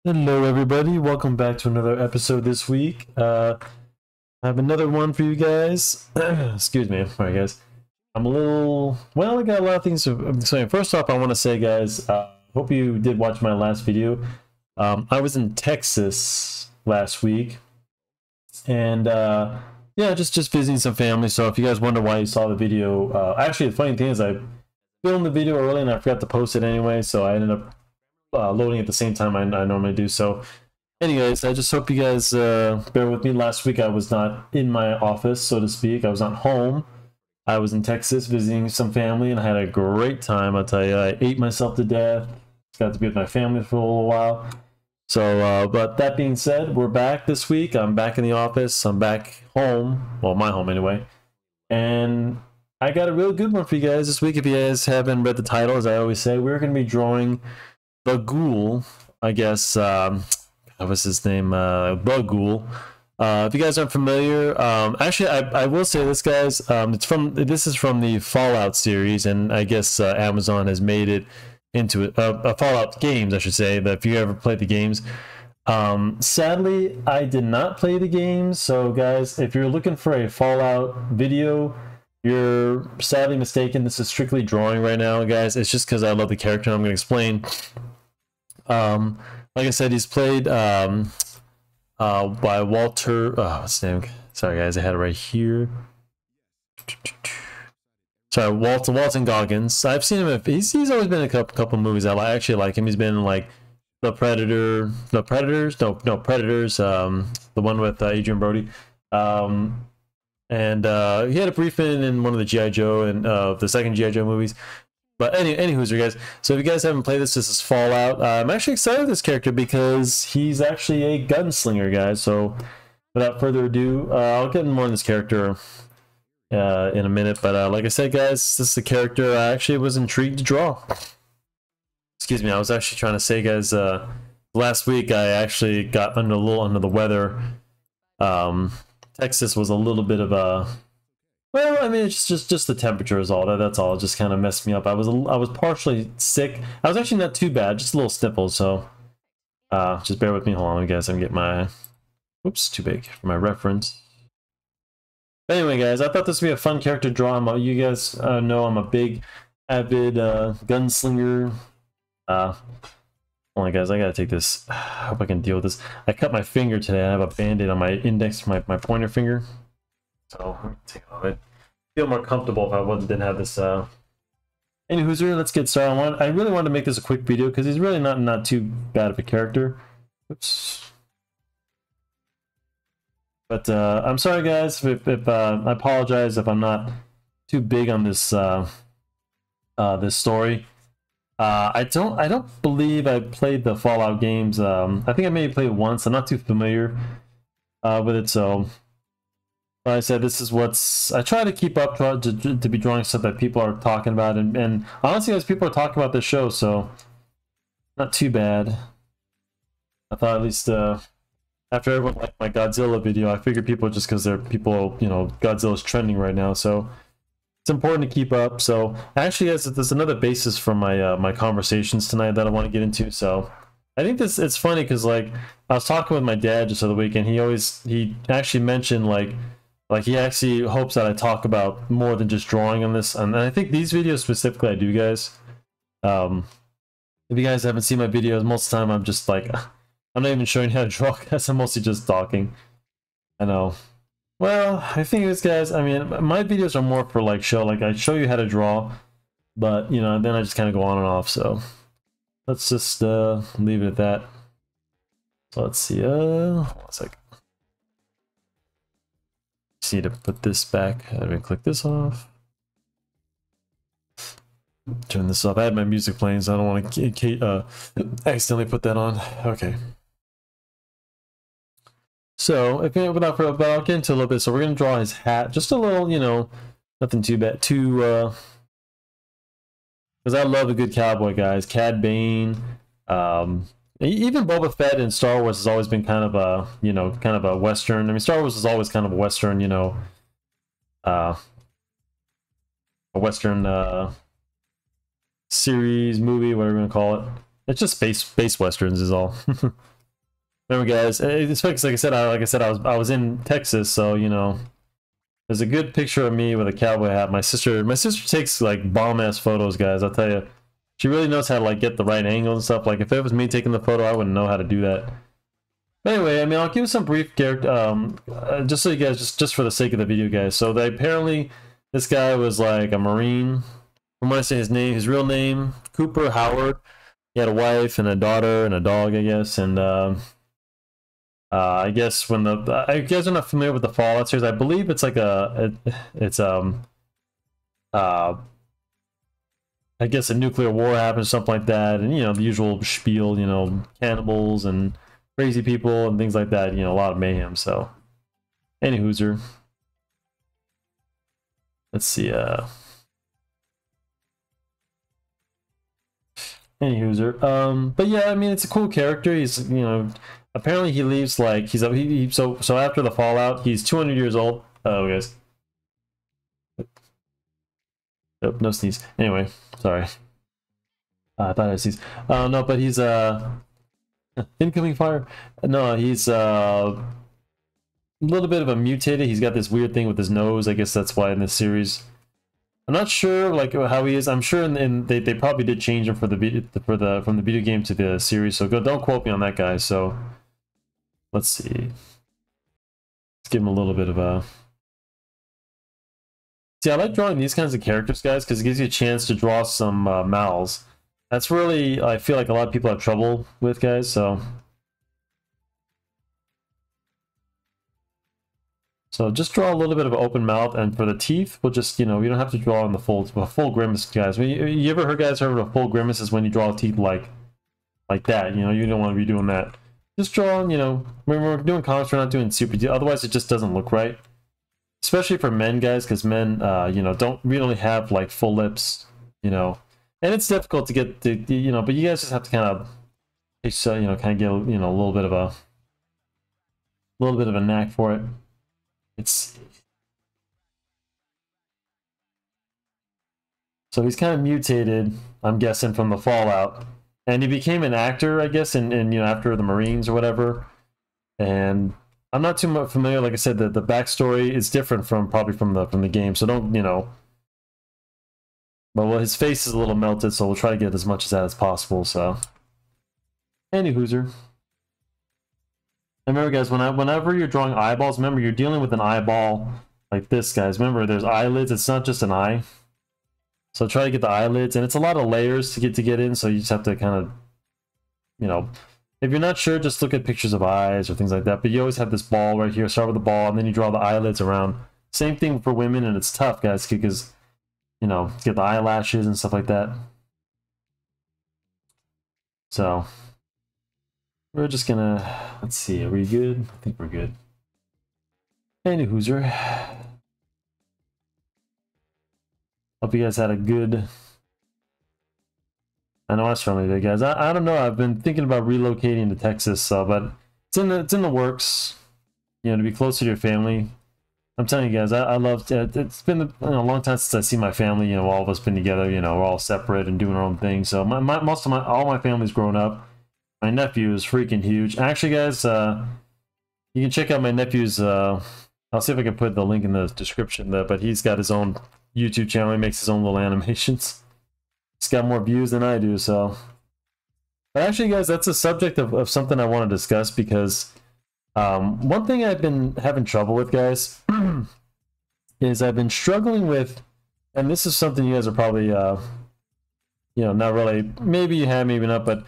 Hello, everybody. Welcome back to another episode this week. I have another one for you guys. Excuse me. All right, guys. I'm a little... Well, I got a lot of things to say. First off, I want to say, guys, hope you did watch my last video. I was in Texas last week. And, yeah, just visiting some family. So if you guys wonder why you saw the video... actually, the funny thing is I filmed the video early and I forgot to post it anyway. So I ended up loading at the same time I normally do. So anyways, I just hope you guys bear with me. Last week I was not in my office, so to speak. I was not home. I was in Texas visiting some family and I had a great time. I'll tell you, I ate myself to death. Got to be with my family for a little while. So but that being said, we're back this week. I'm back in the office. I'm back home, well, my home anyway, and I got a real good one for you guys this week. If you guys haven't read the title, as I always say, we're going to be drawing the Ghoul, I guess. What's his name? The Ghoul. If you guys aren't familiar, actually, I will say this, guys. This is from the Fallout series, and I guess Amazon has made it into a Fallout games, I should say. But if you ever played the games, sadly, I did not play the games. So, guys, if you're looking for a Fallout video, you're sadly mistaken. This is strictly drawing right now, guys. It's just because I love the character, and I'm going to explain. Like I said, he's played by Walter. What's his name? Sorry, guys, I had it right here. Sorry, Walton Goggins. I've seen him. He's always been in a couple movies. I actually like him. He's been in like the Predators. No, Predators. The one with Adrian Brody. And he had a brief in one of the G.I. Joe and the second G.I. Joe movies. But anywho's, guys. So if you guys haven't played this is Fallout. I'm actually excited with this character because he's actually a gunslinger, guys. So without further ado, I'll get more on this character in a minute. But like I said, guys, this is a character I actually was intrigued to draw. Excuse me. I was actually trying to say, guys, last week I actually got a little under the weather. Texas was a little bit of a... Well, I mean, it's just the temperature is all. That's all. It just kind of messed me up. I was partially sick. I was actually not too bad, just a little sniffles. So, just bear with me. Hold on, guys. I'm gonna get my... Oops, too big for my reference. But anyway, guys, I thought this would be a fun character draw. You guys know I'm a big, avid gunslinger. Hold on, guys. I gotta take this. I hope I can deal with this. I cut my finger today. I have a band-aid on my index, my pointer finger. So let me take it off. I'd feel more comfortable if I didn't have this. Anywho, let's get started. I really wanted to make this a quick video because he's really not too bad of a character. Oops. But I'm sorry, guys. If I apologize if I'm not too big on this this story. I don't believe I played the Fallout games. I think I maybe played it once. I'm not too familiar with it, so. Like I said, this is what's... I try to keep up to be drawing stuff that people are talking about. And honestly, guys, people are talking about this show, so... Not too bad. I thought at least after everyone liked my Godzilla video, I figured people, just because they're people, you know, Godzilla's trending right now, so... It's important to keep up. So, actually, guys, there's another basis for my my conversations tonight that I want to get into, so... I think it's funny because, like, I was talking with my dad just the other week, and he actually mentioned, like he actually hopes that I talk about more than just drawing on this, and I think these videos specifically I do, guys. If you guys haven't seen my videos, most of the time I'm just like, I'm not even showing you how to draw, guys. I'm mostly just talking. I know. Well, I think this, guys, I mean, my videos are more for like show, like I show you how to draw, but you know, then I just kind of go on and off. So let's just leave it at that. So let's see. Hold on a second. Just need to put this back. I'm gonna click this off. Turn this off. I had my music playing, so I don't want to accidentally put that on. Okay. So, without further ado, I'll get into a little bit. So we're gonna draw his hat, just a little, you know, nothing too bad. Because I love a good cowboy, guys. Cad Bane. Even Boba Fett in Star Wars has always been kind of a, you know, kind of a Western. I mean, Star Wars is always kind of a Western, you know, a Western series, movie, whatever you want to call it. It's just space Westerns is all. Remember, guys, especially like I said, I was in Texas, so you know, there's a good picture of me with a cowboy hat. My sister takes like bomb ass photos, guys. I'll tell you, she really knows how to like get the right angle and stuff. Like if it was me taking the photo, I wouldn't know how to do that. But anyway, I mean, I'll give some brief character, just so you guys, just for the sake of the video, guys. So they apparently this guy was like a Marine. From what I say, his real name, Cooper Howard. He had a wife and a daughter and a dog, I guess, and I guess when you guys are not familiar with the Fallout series, I believe it's like it's I guess a nuclear war happens, something like that, and you know the usual spiel, you know, cannibals and crazy people and things like that, you know, a lot of mayhem. So, any hooser, let's see, any hooser, but yeah, I mean it's a cool character. He's, you know, apparently he leaves like so after the Fallout, he's 200 years old. Oh, guys. Nope, no sneeze. Anyway, sorry. I thought I sneezed. No, but he's incoming fire. No, he's a little bit of a mutated. He's got this weird thing with his nose. I guess that's why in this series. I'm not sure like how he is. I'm sure they probably did change him from the video game to the series. So don't quote me on that, guy. So let's see. Let's give him a little bit of a. See, I like drawing these kinds of characters, guys, because it gives you a chance to draw some mouths. That's really, I feel like a lot of people have trouble with, guys, so. So just draw a little bit of an open mouth, and for the teeth, we'll just, you know, you don't have to draw on the full grimace, guys. You ever heard of a full grimace is when you draw teeth like that, you know, you don't want to be doing that. Just draw, you know, when we're doing comics, we're not doing super deep, otherwise it just doesn't look right. Especially for men, guys, because men, you know, don't really have like full lips, you know, and it's difficult to get the, you know, but you guys just have to kind of, you know, kind of get, you know, a little bit of a knack for it. It's so he's kind of mutated, I'm guessing, from the Fallout, and he became an actor, I guess, in you know, after the Marines or whatever, and. I'm not too much familiar, like I said, the backstory is different probably from the game, so don't, you know. But well, his face is a little melted, so we'll try to get as much of that as possible, so. Any hooser. And remember, guys, whenever you're drawing eyeballs, remember you're dealing with an eyeball like this, guys. Remember, there's eyelids, it's not just an eye. So try to get the eyelids, and it's a lot of layers to get in, so you just have to kind of, you know. If you're not sure, just look at pictures of eyes or things like that. But you always have this ball right here. Start with the ball, and then you draw the eyelids around. Same thing for women, and it's tough, guys, because, you know, get the eyelashes and stuff like that. So, we're just gonna, let's see, are we good? I think we're good. Any hooser. Hope you guys had a good... I know it's friendly today, guys. I don't know. I've been thinking about relocating to Texas, so but it's in the works. You know, to be closer to your family. I'm telling you guys, I love. It's been a long time since I see my family. You know, all of us been together. You know, we're all separate and doing our own thing. So all my family's grown up. My nephew is freaking huge. Actually, guys, you can check out my nephew's. I'll see if I can put the link in the description there. But he's got his own YouTube channel. He makes his own little animations. It's got more views than I do, so. But actually, guys, that's a subject of something I want to discuss because one thing I've been having trouble with, guys, is I've been struggling with, and this is something you guys are probably, you know, not really, maybe you have, maybe not, but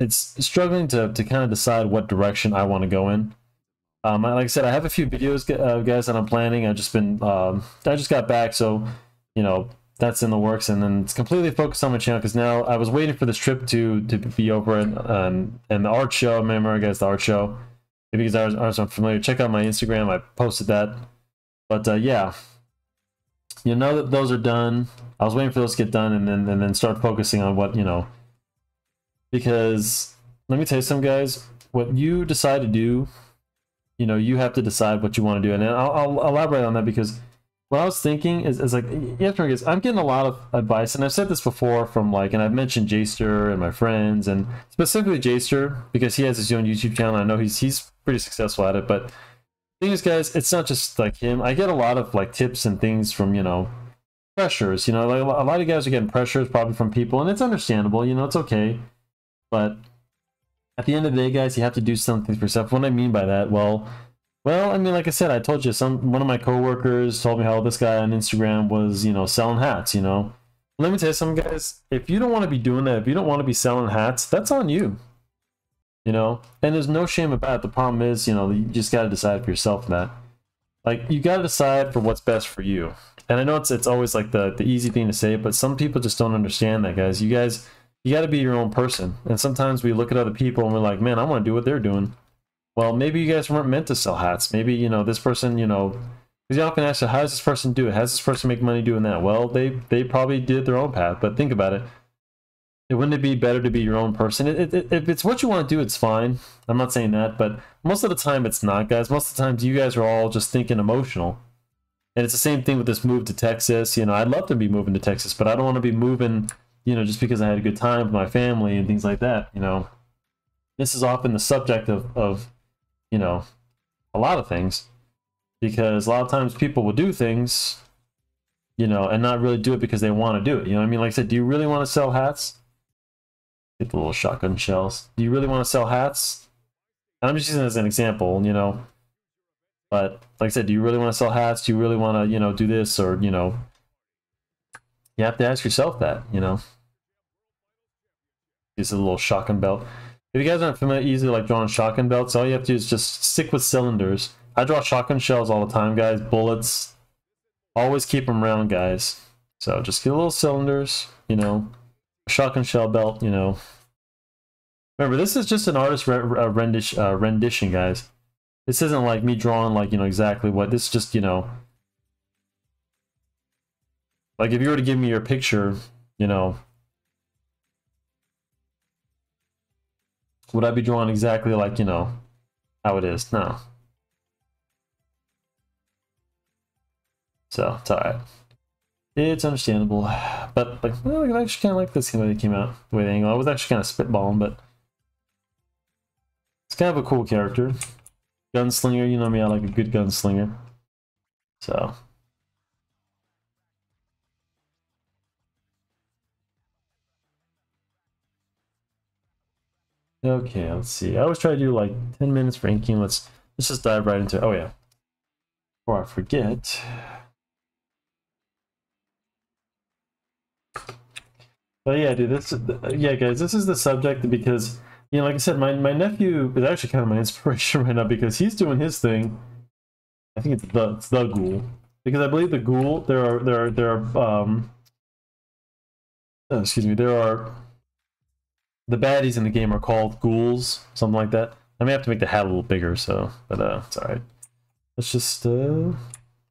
it's struggling to kind of decide what direction I want to go in. Like I said, I have a few videos, guys, that I'm planning. I've just been, I just got back, so, you know, that's in the works, and then it's completely focused on my channel because now I was waiting for this trip to be over and the art show. Remember, guys, the art show. If you guys aren't unfamiliar, check out my Instagram. I posted that. But yeah, you know that those are done. I was waiting for those to get done, and then start focusing on what, you know. Because let me tell you something, guys. What you decide to do, you know, you have to decide what you want to do, and I'll elaborate on that because. what I was thinking is like, you have to remember, I'm getting a lot of advice, and I've said this before from like, and I've mentioned Jster and my friends, and specifically Jster because he has his own YouTube channel. I know he's pretty successful at it, but the thing is, guys, it's not just like him. I get a lot of like tips and things from, you know, pressures. You know, like a lot of guys are getting pressures probably from people, and it's understandable. You know, it's okay, but at the end of the day, guys, you have to do something for yourself. What I mean by that, well, I mean, like I said, I told you, one of my coworkers told me how this guy on Instagram was, you know, selling hats, you know. Let me tell you something, guys. If you don't want to be doing that, if you don't want to be selling hats, that's on you. You know, and there's no shame about it. The problem is, you know, you just got to decide for yourself that. Like, you got to decide for what's best for you. And I know it's always like the easy thing to say, but some people just don't understand that, guys. You got to be your own person. And sometimes we look at other people and we're like, man, I want to do what they're doing. Well, maybe you guys weren't meant to sell hats. Maybe, you know, this person, you know, because you often ask, how does this person do it? How does this person make money doing that? Well, they probably did their own path, but think about it. Wouldn't it be better to be your own person? If it's what you want to do, it's fine. I'm not saying that, but most of the time it's not, guys. Most of the times you guys are all just thinking emotional. And it's the same thing with this move to Texas. You know, I'd love to be moving to Texas, but I don't want to be moving, you know, just because I had a good time with my family and things like that, you know. This is often the subject of you know, a lot of things, because a lot of times people will do things, you know, and not really do it because they want to do it. You know what I mean? Like I said, do you really want to sell hats? Get the little shotgun shells. Do you really want to sell hats? And I'm just using it as an example, you know. But like I said, do you really want to sell hats? Do you really want to, you know, do this? Or, you know, you have to ask yourself that, you know. This is a little shotgun belt. If you guys aren't familiar, easily like drawing shotgun belts, all you have to do is just stick with cylinders. I draw shotgun shells all the time, guys. Bullets. Always keep them round, guys. So just get little cylinders, you know. Shotgun shell belt, you know. Remember, this is just an artist rendition, guys. This isn't like me drawing, like, you know, exactly what. This is just, you know. Like, if you were to give me your picture, you know. Would I be drawing exactly like, you know, how it is? No. So, it's alright. It's understandable. But, like, well, I actually kind of like this way they came out, the way they angle. I was actually kind of spitballing, but it's kind of a cool character. Gunslinger, you know me, I like a good gunslinger. So. Okay, let's see. I always try to do like 10 minutes for inking. Let's just dive right into it. Oh yeah. Before I forget. But yeah, dude, yeah, guys, this is the subject because, you know, like I said, my nephew is actually kind of my inspiration right now because he's doing his thing. I think it's the Ghoul. Because I believe the Ghoul, there are excuse me, there are the baddies in the game are called ghouls, something like that. I may have to make the hat a little bigger, so, but it's alright. Let's just scale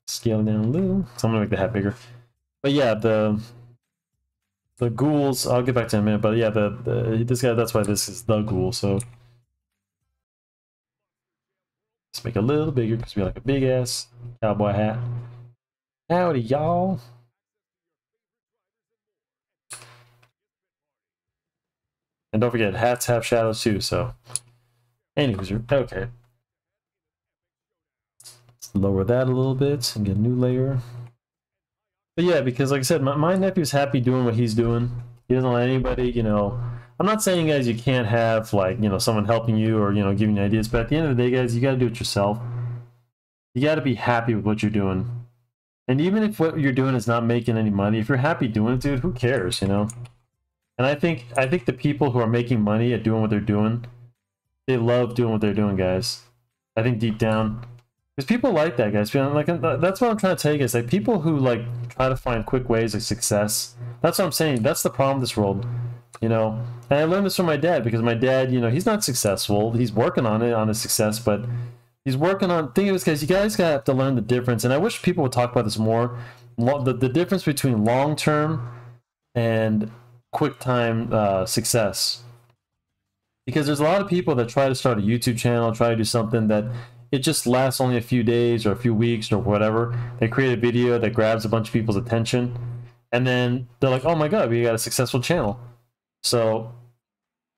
it down a little. So I'm gonna make the hat bigger. But yeah, the ghouls, I'll get back to in a minute, but yeah, this guy, that's why this is the Ghoul, so let's make it a little bigger because we like a big ass cowboy hat. Howdy, y'all. And don't forget, hats have shadows too, so. Anyways, okay. Let's lower that a little bit and get a new layer. But yeah, because like I said, my nephew's happy doing what he's doing. He doesn't let anybody, you know. I'm not saying, guys, you can't have, like, you know, someone helping you or, you know, giving you ideas, but at the end of the day, guys, you got to do it yourself. You got to be happy with what you're doing. And even if what you're doing is not making any money, if you're happy doing it, dude, who cares, you know? And I think the people who are making money at doing what they're doing, they love doing what they're doing, guys. I think deep down, because people like that, guys. Like, that's what I'm trying to tell you guys. Like, people who like try to find quick ways of success. That's what I'm saying. That's the problem with this world, you know. And I learned this from my dad because my dad, you know, he's not successful. He's working on it, on his success, but he's working on. Thing is, guys, you guys have to learn the difference. And I wish people would talk about this more. The difference between long term and quick time success, because there's a lot of people that try to start a YouTube channel, try to do something that it just lasts only a few days or a few weeks or whatever. They create a video that grabs a bunch of people's attention, and then they're like, oh my god, we got a successful channel. So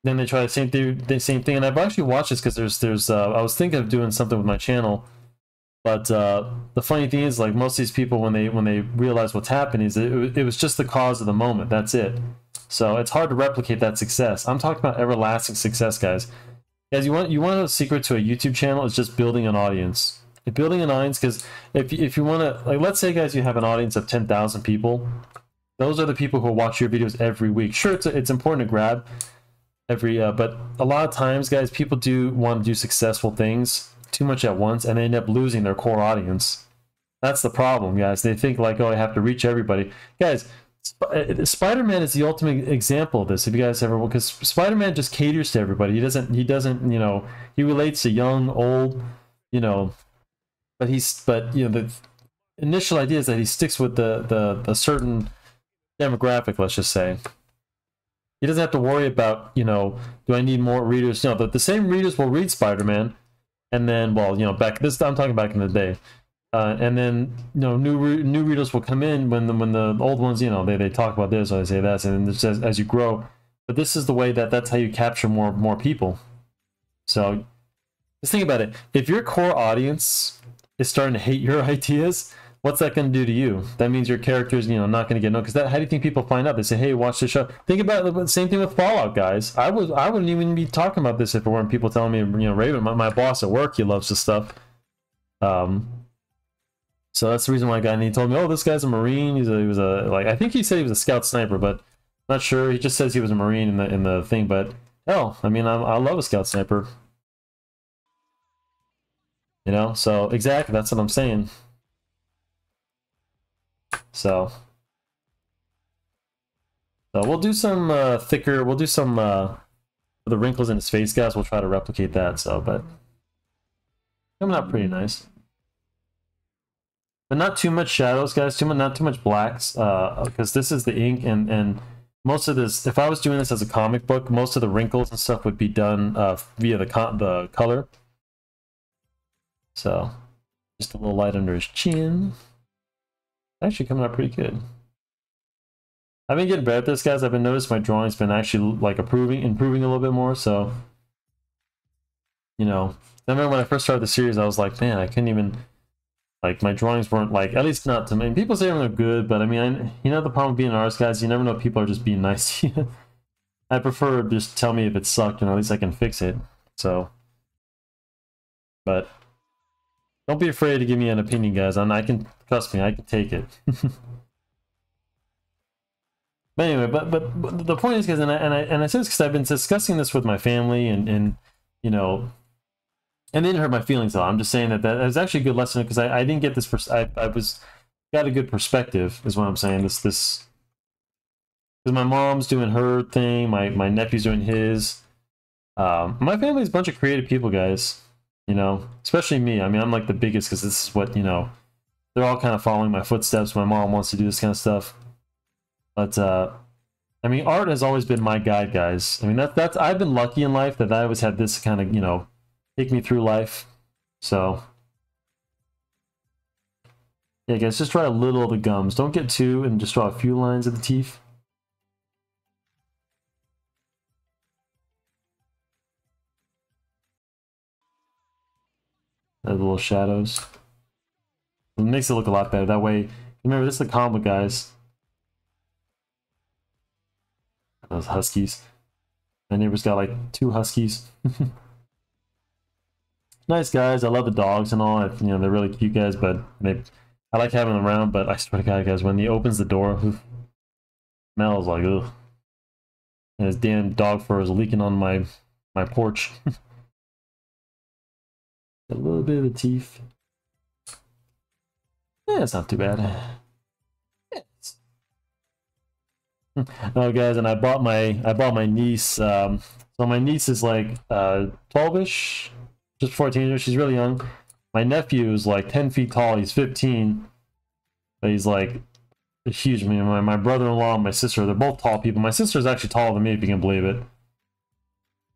then they try the same thing. And I've actually watched this because there's I was thinking of doing something with my channel, but the funny thing is, like, most of these people, when they realize what's happening, is it was just the cause of the moment. That's it. So it's hard to replicate that success. I'm talking about everlasting success, guys. Guys, you want a secret to a YouTube channel? It's just building an audience. Building an audience, because if you want to, like, let's say, guys, you have an audience of 10,000 people. Those are the people who watch your videos every week. Sure, it's important to grab every, but a lot of times, guys, people do want to do successful things too much at once, and they end up losing their core audience. That's the problem, guys. They think like, oh, I have to reach everybody. Guys, Spider-Man is the ultimate example of this. If you guys ever, because Spider-Man just caters to everybody. He doesn't, you know, he relates to young, old, you know, but you know, the initial idea is that he sticks with the certain demographic, let's just say. He doesn't have to worry about, you know, do I need more readers? No, the same readers will read Spider-Man, and then, well, you know, I'm talking back in the day. And then, you know, new readers will come in when the old ones, you know, they talk about this or they say that, and it's just, as you grow. But this is the way that's how you capture more people. So just think about it. If your core audience is starting to hate your ideas, what's that going to do to you? That means your character's, you know, not going to get known. Because how do you think people find out? They say, hey, watch this show. Think about the same thing with Fallout, guys. I wouldn't even be talking about this if it weren't people telling me, you know, Raven, my boss at work, he loves this stuff. So that's the reason why I got, and he told me, oh, this guy's a Marine. He was a, like, I think he said he was a scout sniper, but I'm not sure. He just says he was a Marine in the thing, but hell, I mean, I love a scout sniper. You know, so exactly, that's what I'm saying. So we'll do some thicker, we'll do some the wrinkles in his face, guys. We'll try to replicate that. So, but coming out pretty nice. But not too much shadows, guys. Not too much blacks, because this is the ink, and most of this, if I was doing this as a comic book, most of the wrinkles and stuff would be done via the color. So just a little light under his chin. Actually coming out pretty good. I've been getting better at this, guys. I've been noticing my drawing's been actually like improving a little bit more. So, you know, I remember when I first started the series, I was like, man, I couldn't even. Like, my drawings weren't, like, at least not to me. People say they're good, but I mean, you know, the problem with being an artist, guys, you never know if people are just being nice to you. I prefer just tell me if it sucked, and at least I can fix it. So, but don't be afraid to give me an opinion, guys. I can, trust me, I can take it. But anyway, but the point is, guys, and I say this because I've been discussing this with my family, and you know. And they didn't hurt my feelings, though. I'm just saying that was actually a good lesson, because I didn't get this. I got a good perspective, is what I'm saying. This because my mom's doing her thing, my nephew's doing his. My family's a bunch of creative people, guys. You know, especially me. I mean, I'm like the biggest, because this is what, you know. They're all kind of following my footsteps. My mom wants to do this kind of stuff, but I mean, art has always been my guide, guys. I mean, that's I've been lucky in life that I always had this kind of, you know, take me through life. So yeah, guys, just draw a little of the gums. Don't get too, and just draw a few lines of the teeth. The little shadows. It makes it look a lot better. That way, remember, this is the comic, guys. Those huskies. My neighbor's got like 2 huskies. Nice guys. I love the dogs and all. You know, they're really cute, guys, but I like having them around, but I swear to God, guys, when he opens the door, smells like, ugh. And his damn dog fur is leaking on my porch. A little bit of the teeth. Yeah, it's not too bad. Yes. Oh, guys, and I bought my niece. So my niece is like 12ish. Just 14, she's really young. My nephew is like 10 feet tall. He's 15, but he's like huge. I mean, my brother-in-law and my sister, they're both tall people. My sister's actually taller than me, if you can believe it.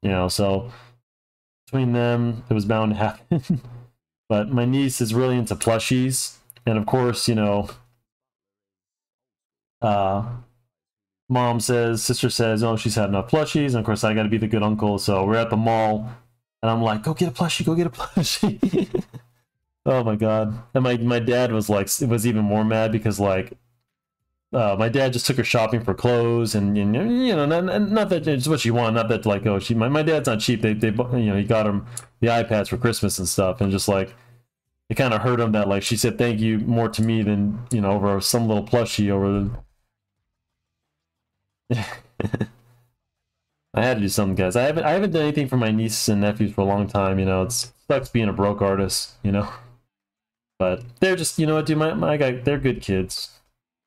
You know, so between them, it was bound to happen. But my niece is really into plushies, and of course, you know, sister says, oh, she's had enough plushies, and of course I got to be the good uncle. So we're at the mall, and I'm like, go get a plushie, go get a plushie. Oh my god! And my dad was like, was even more mad because like, my dad just took her shopping for clothes, and you know, not that it's what she wanted, not that like, oh, my dad's not cheap. They you know, he got him the iPads for Christmas and stuff, and just like, it kind of hurt him that like she said thank you more to me than, you know, over some little plushie over the. I had to do something, guys. I haven't done anything for my nieces and nephews for a long time. You know, it sucks being a broke artist. You know. But they're just, you know what, dude, my guy, they're good kids,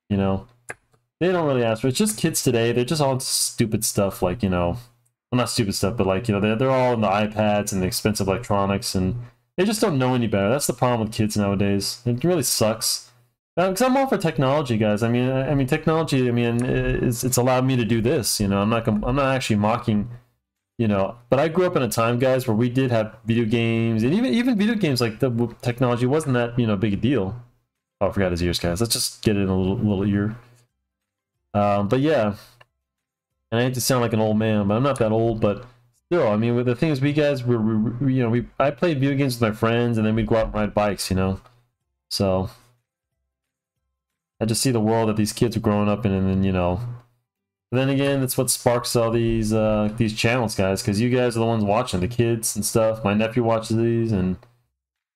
you know. They don't really ask for it. It's just kids today. They're just all stupid stuff, like, you know, well, not stupid stuff, but like, you know, they're all in the iPads and the expensive electronics, and they just don't know any better. That's the problem with kids nowadays. It really sucks. Because I'm all for technology, guys. I mean, technology. I mean, it's allowed me to do this. You know, I'm not actually mocking. You know, but I grew up in a time, guys, where we did have video games, and even video games, like the technology wasn't that, you know, big a deal. Oh, I forgot his ears, guys. Let's just get it in a little ear. But yeah, and I hate to sound like an old man, but I'm not that old. But still, I mean, with the thing is, we guys, you know, I played video games with my friends, and then we'd go out and ride bikes, you know. So I just see the world that these kids are growing up in, and then, you know. But then again, that's what sparks all these channels, guys, because you guys are the ones watching, the kids and stuff. My nephew watches these, and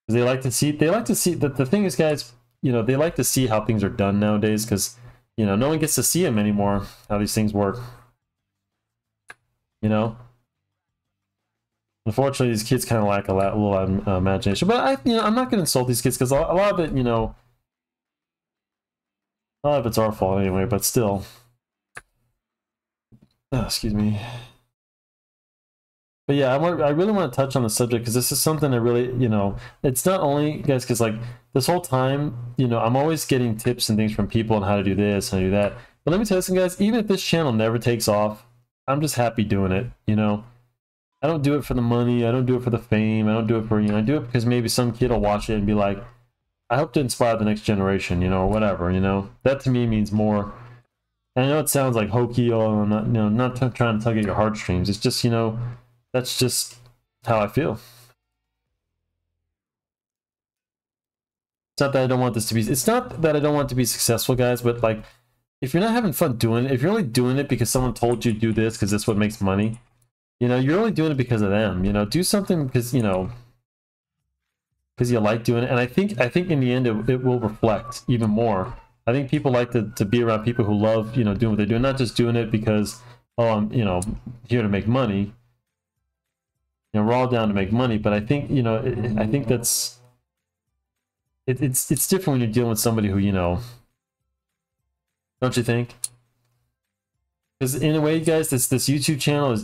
they like to see that. The thing is, guys, you know, they like to see how things are done nowadays, because, you know, no one gets to see them anymore, how these things work. You know, unfortunately, these kids kind of lack a little imagination. But you know, I'm not going to insult these kids, because a lot of it, you know, a lot of it's our fault anyway. But still. Oh, excuse me. But yeah, I really want to touch on the subject, because this is something that really, you know, it's not only, guys, because like this whole time, you know, I'm always getting tips and things from people on how to do this, how to do that. But let me tell you something, guys, even if this channel never takes off, I'm just happy doing it, you know. I don't do it for the money, I don't do it for the fame, I don't do it for, you know, I do it because maybe some kid will watch it and be like, I hope to inspire the next generation, you know, or whatever, you know. That to me means more. And I know it sounds like hokey, or not, you know, not trying to tug at your heartstrings. It's just, you know, that's just how I feel. It's not that I don't want this to be. It's not that I don't want it to be successful, guys. But like, if you're not having fun doing it, if you're only doing it because someone told you to do this because that's what makes money, you know, you're only doing it because of them. You know, do something because, you know, because you like doing it. And I think in the end it will reflect even more. I think people like to be around people who love, you know, doing what they're doing, not just doing it because, oh, I'm, you know, here to make money. You know, we're all down to make money, but I think, you know, I think that's, it's different when you're dealing with somebody who, you know, don't you think? Because in a way, guys, this YouTube channel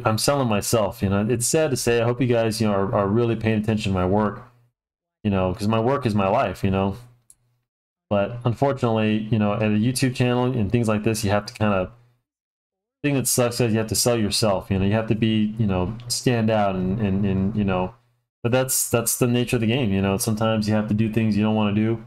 I'm selling myself. You know, it's sad to say. I hope you guys, you know, are really paying attention to my work. You know, because my work is my life. You know. But unfortunately, you know, at a YouTube channel and things like this, you have to kind of, the thing that sucks is you have to sell yourself. You know, you have to be, you know, stand out and you know, but that's the nature of the game. You know, sometimes you have to do things you don't want to do.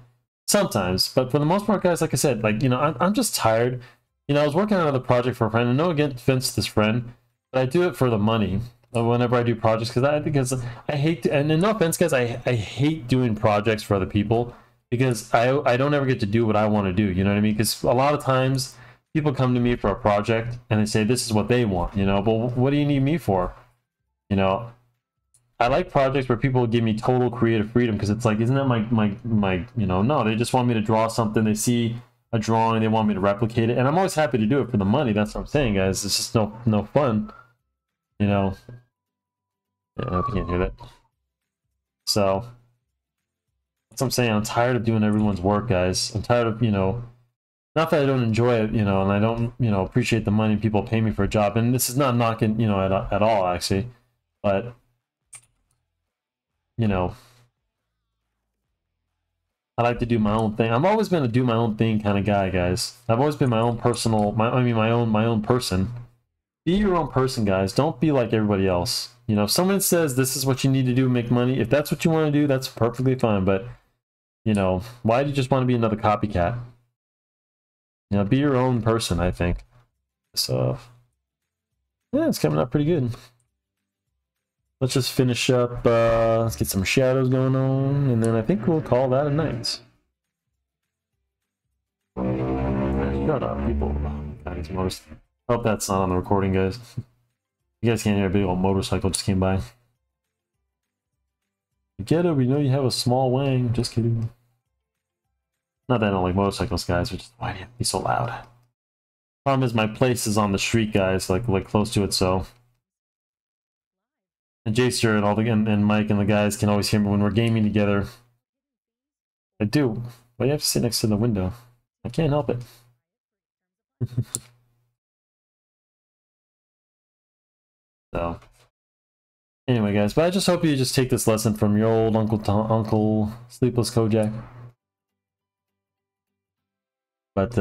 Sometimes, but for the most part, guys, like I said, like, you know, I'm just tired. You know, I was working on another project for a friend, and no offense to this friend, but I do it for the money. Whenever I do projects, because I hate to, and no offense, guys, I hate doing projects for other people. Because I don't ever get to do what I want to do, you know what I mean? Because a lot of times people come to me for a project and they say this is what they want, you know. But what do you need me for? You know, I like projects where people give me total creative freedom, because it's like, isn't that my you know? No, they just want me to draw something. They see a drawing, they want me to replicate it, and I'm always happy to do it for the money. That's what I'm saying, guys. It's just no fun, you know. Yeah, I hope you can't hear that. So. That's what I'm saying. I'm tired of doing everyone's work, guys. I'm tired of, you know, not that I don't enjoy it, you know, and I don't, you know, appreciate the money people pay me for a job. And this is not knocking, you know, at all, actually. But, you know, I like to do my own thing. I've always been a do my own thing kind of guy, guys. I've always been my own personal, my own person. Be your own person, guys. Don't be like everybody else. You know, if someone says this is what you need to do to make money, if that's what you want to do, that's perfectly fine. But, you know, why do you just want to be another copycat? You know, be your own person, I think. So, yeah, it's coming out pretty good. Let's just finish up, let's get some shadows going on, and then I think we'll call that a night. Shut up, people. I hope that's not on the recording, guys. You guys can't hear a big old motorcycle just came by. Get it, we know you have a small wang. Just kidding. Not that I don't like motorcycles, guys, but just why do you have to be so loud? Problem is my place is on the street, guys, like close to it, so. And Jacer and all the and Mike and the guys can always hear me when we're gaming together. I do. Why do you have to sit next to the window? I can't help it. So, anyway, guys, but I just hope you just take this lesson from your old Uncle Sleepless Kojak. But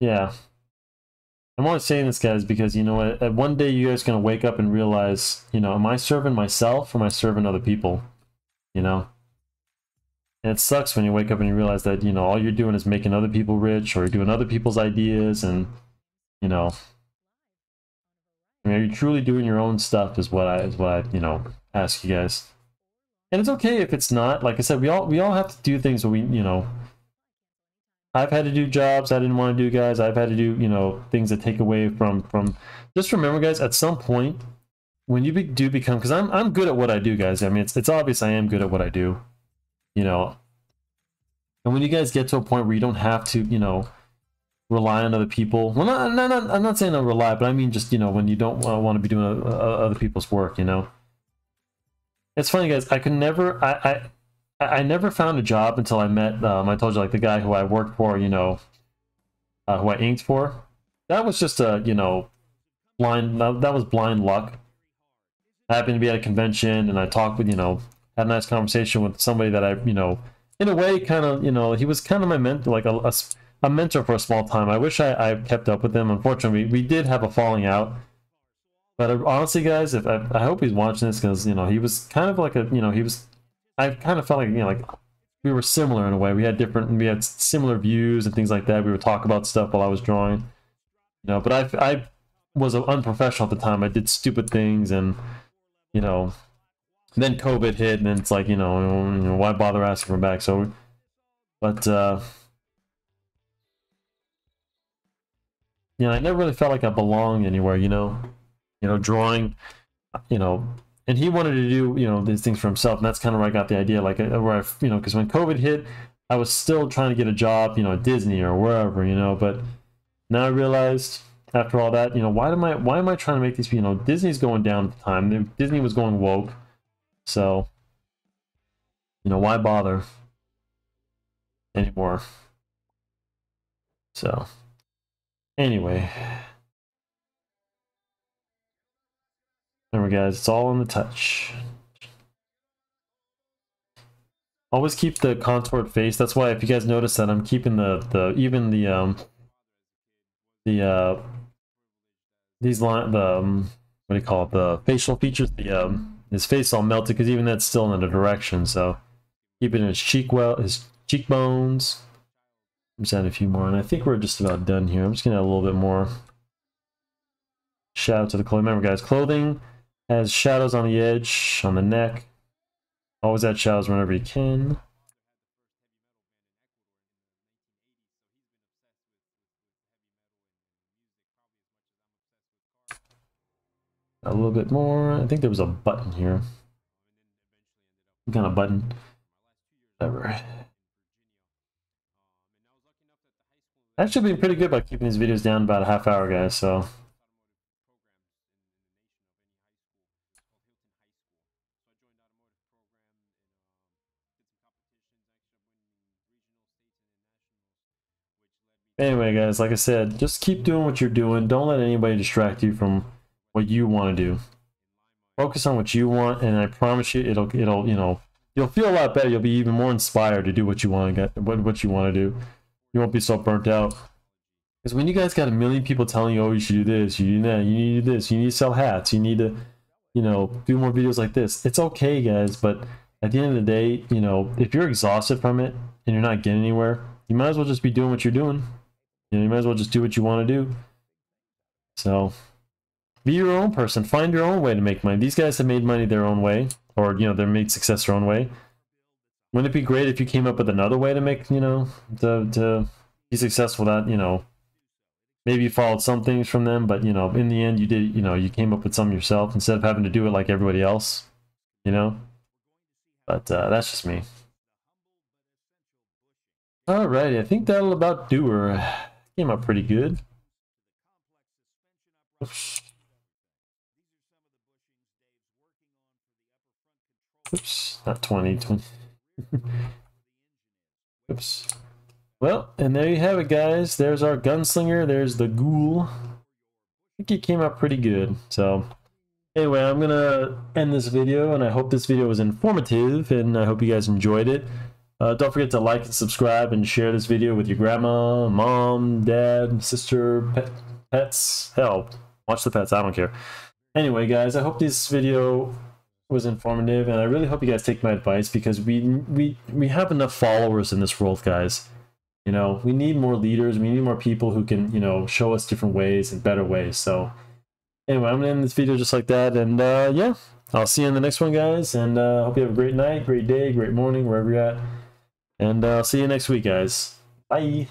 yeah, I'm always saying this, guys, because you know what? One day you guys are gonna wake up and realize, you know, am I serving myself or am I serving other people? You know. And it sucks when you wake up and you realize that, you know, all you're doing is making other people rich, or you're doing other people's ideas, and, you know, I mean, are you truly doing your own stuff is what I, you know, ask you guys. And it's okay if it's not. Like I said, we all have to do things that we, you know, I've had to do jobs I didn't want to do, guys. I've had to do, you know, things that take away from just remember, guys, at some point when you do become, because I'm good at what I do, guys. I mean, it's obvious I am good at what I do. You know, and when you guys get to a point where you don't have to, you know, rely on other people. Well, I'm not saying don't rely, but I mean just, you know, when you don't want to be doing other people's work, you know. It's funny, guys. I could never, I never found a job until I met, I told you, like the guy who I worked for, you know, who I inked for. That was just a, you know, that was blind luck. I happened to be at a convention and I talked with, you know, had a nice conversation with somebody that I, you know, in a way, kind of, you know, he was kind of my mentor, like a mentor for a small time. I wish I kept up with him. Unfortunately, we did have a falling out. But honestly, guys, if I hope he's watching this, because, you know, he was kind of like a, you know, I kind of felt like, you know, like we were similar in a way. We had similar views and things like that. We would talk about stuff while I was drawing, you know. But I was unprofessional at the time. I did stupid things, and, you know. Then COVID hit, and it's like, you know, why bother asking for back? So, but, you know, I never really felt like I belonged anywhere, you know, drawing, you know, and he wanted to do, you know, these things for himself, and that's kind of where I got the idea, like, where I, you know, because when COVID hit, I was still trying to get a job, you know, at Disney or wherever, you know, but now I realized after all that, you know, why am I trying to make these, you know, Disney's going down at the time. Disney was going woke. So, you know, why bother anymore? So, anyway. Remember, guys, it's all in the touch. Always keep the contoured face. That's why, if you guys notice that, I'm keeping what do you call it? The facial features, his face all melted, because even that's still in a direction. So keep it in his cheekbones. I'm just adding a few more, and I think we're just about done here. I'm just gonna add a little bit more shadow to the clothing. Remember, guys, clothing has shadows on the edge, on the neck. Always add shadows whenever you can. A little bit more. I think there was a button here. Some kind of button. Whatever. Actually, been pretty good about keeping these videos down about a half hour, guys. So. Anyway, guys, like I said, just keep doing what you're doing. Don't let anybody distract you from what you want to do. Focus on what you want, and I promise you, it'll you know, you'll feel a lot better. You'll be even more inspired to do what you want to do. You won't be so burnt out. Because when you guys got a million people telling you, oh, you should do this, you do that, you need to do this, you need to sell hats, you need to, you know, do more videos like this. It's okay, guys, but at the end of the day, you know, if you're exhausted from it and you're not getting anywhere, you might as well just be doing what you're doing. You know, you might as well just do what you want to do. So, be your own person. Find your own way to make money. These guys have made money their own way, or, you know, they're made success their own way. Wouldn't it be great if you came up with another way to make, you know, to be successful at, you know, maybe you followed some things from them, but, you know, in the end, you did, you know, you came up with some yourself instead of having to do it like everybody else, you know? But that's just me. Alrighty, I think that'll about do her. Came out pretty good. Oops. Oops, not 20, 20. Oops. Well, and there you have it, guys. There's our Gunslinger. There's the Ghoul. I think it came out pretty good. So, anyway, I'm going to end this video, and I hope this video was informative, and I hope you guys enjoyed it. Don't forget to like and subscribe and share this video with your grandma, mom, dad, sister, pets. Hell, watch the pets. I don't care. Anyway, guys, I hope this video was informative, and I really hope you guys take my advice, because we have enough followers in this world, guys. You know, we need more leaders. We need more people who can, you know, show us different ways and better ways. So anyway, I'm gonna end this video just like that, and yeah, I'll see you in the next one, guys, and hope you have a great night, great day, great morning, wherever you're at, and I'll see you next week, guys. Bye.